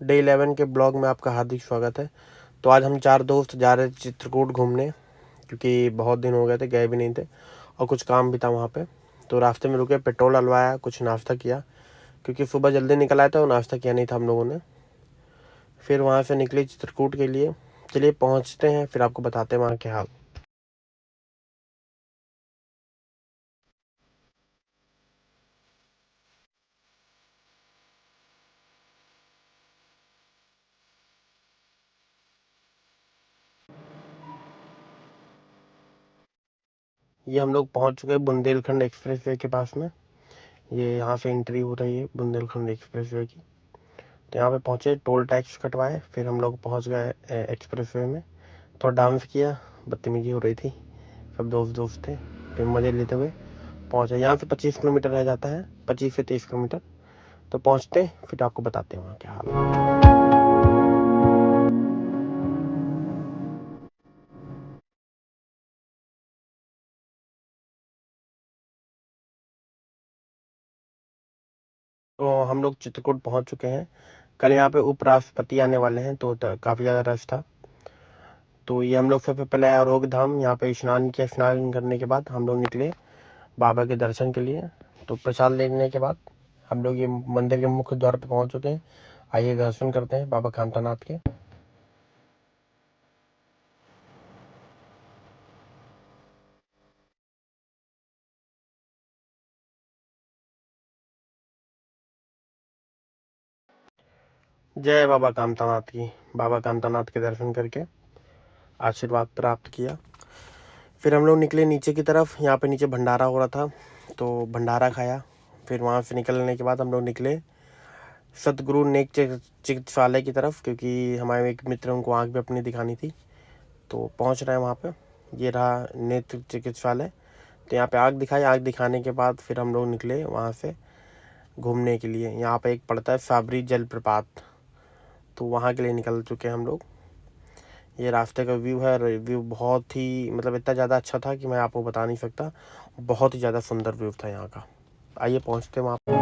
Day 11 के blog में आपका हार्दिक स्वागत है। तो आज हम 4 दोस्त जा रहे थे चित्रकूट घूमने, क्योंकि बहुत दिन हो गए थे, गए भी नहीं थे और कुछ काम भी था वहाँ पे। तो रास्ते में रुके, पेट्रोल डलवाया, कुछ नाश्ता किया, क्योंकि सुबह जल्दी निकल आया था और नाश्ता किया नहीं था हम लोगों ने। फिर वहाँ से निकले चित्रकूट के लिए। चलिए पहुँचते हैं, फिर आपको बताते हैं वहाँ के हाल। ये हम लोग पहुँच चुके हैं बुंदेलखंड एक्सप्रेस वे के पास में। ये यहाँ से एंट्री हो रही है बुंदेलखंड एक्सप्रेस वे की। तो यहाँ पे पहुँचे, टोल टैक्स कटवाए, फिर हम लोग पहुँच गए एक्सप्रेस वे में। थोड़ा डांस किया, बदतमीजी हो रही थी, सब दोस्त दोस्त थे। फिर मज़े लेते हुए पहुँचे। यहाँ से 25 किलोमीटर रह जाता है, 25 से 30 किलोमीटर। तो पहुँचते फिर आपको बताते हैं वहाँ क्या हाल है। तो हम लोग चित्रकूट पहुँच चुके हैं। कल यहाँ पे उपराष्ट्रपति आने वाले हैं, तो काफ़ी ज़्यादा रश था। तो ये हम लोग सबसे पहले आरोग्य धाम, यहाँ पे स्नान किया। स्नान करने के बाद हम लोग निकले बाबा के दर्शन के लिए। तो प्रसाद लेने के बाद हम लोग ये मंदिर के मुख्य द्वार पे पहुंच चुके हैं। आइए दर्शन करते हैं बाबा कांतानाथ के। जय बाबा कांतानाथ की। बाबा कांतानाथ के दर्शन करके आशीर्वाद प्राप्त किया। फिर हम लोग निकले नीचे की तरफ। यहाँ पे नीचे भंडारा हो रहा था, तो भंडारा खाया। फिर वहाँ से निकलने के बाद हम लोग निकले सतगुरु नेक चिकित्सालय की तरफ, क्योंकि हमारे एक मित्र, उनको आँख भी अपनी दिखानी थी। तो पहुँच रहे हैं वहाँ पे। ये रहा नेत्र चिकित्सालय। तो यहाँ पे आँख दिखाई। आँख दिखाने के बाद फिर हम लोग निकले वहाँ से घूमने के लिए। यहाँ पे एक पड़ता है साबरी जलप्रपात, तो वहाँ के लिए निकल चुके हैं हम लोग। ये रास्ते का व्यू है। व्यू बहुत ही, मतलब इतना ज़्यादा अच्छा था कि मैं आपको बता नहीं सकता। बहुत ही ज़्यादा सुंदर व्यू था यहाँ का। आइए पहुँचते हैं वहाँ पे।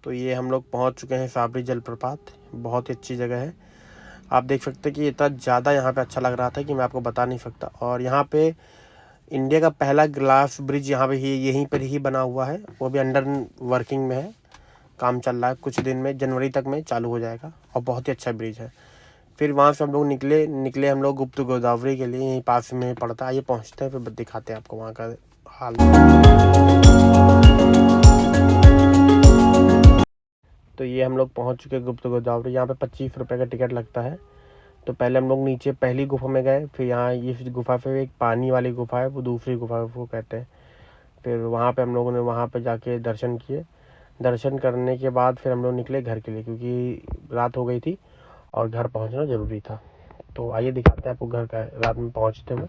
तो ये हम लोग पहुँच चुके हैं साबरी जलप्रपात। बहुत ही अच्छी जगह है। आप देख सकते हैं कि इतना ज़्यादा यहाँ पे अच्छा लग रहा था कि मैं आपको बता नहीं सकता। और यहाँ पे इंडिया का पहला ग्लास ब्रिज यहाँ पे ही, यहीं पर ही बना हुआ है। वो भी अंडर वर्किंग में है, काम चल रहा है। कुछ दिन में, जनवरी तक में चालू हो जाएगा, और बहुत ही अच्छा ब्रिज है। फिर वहाँ से हम लोग निकले हम लोग गुप्त गोदावरी के लिए। यहीं पास में पड़ता है। ये पहुँचते हैं, फिर दिखाते हैं आपको वहाँ का हाल। तो ये हम लोग पहुँच चुके हैं गुप्त गोदावरी। यहाँ पे 25 रुपये का टिकट लगता है। तो पहले हम लोग नीचे पहली गुफा में गए। फिर यहाँ इस गुफा पे एक पानी वाली गुफा है, वो दूसरी गुफा को कहते हैं। फिर वहाँ पे हम लोगों ने वहाँ पे जाके दर्शन किए। दर्शन करने के बाद फिर हम लोग निकले घर के लिए, क्योंकि रात हो गई थी और घर पहुँचना ज़रूरी था। तो आइए दिखाते हैं आपको घर का रात में पहुँचते हुए।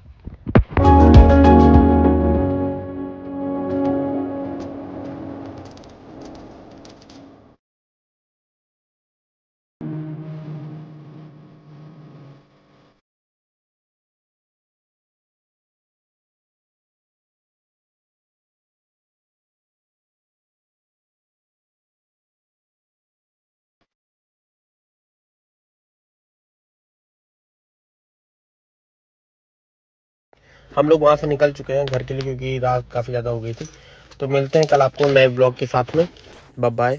हम लोग वहाँ से निकल चुके हैं घर के लिए, क्योंकि रात काफ़ी ज़्यादा हो गई थी। तो मिलते हैं कल आपको नए ब्लॉग के साथ में। Bye bye.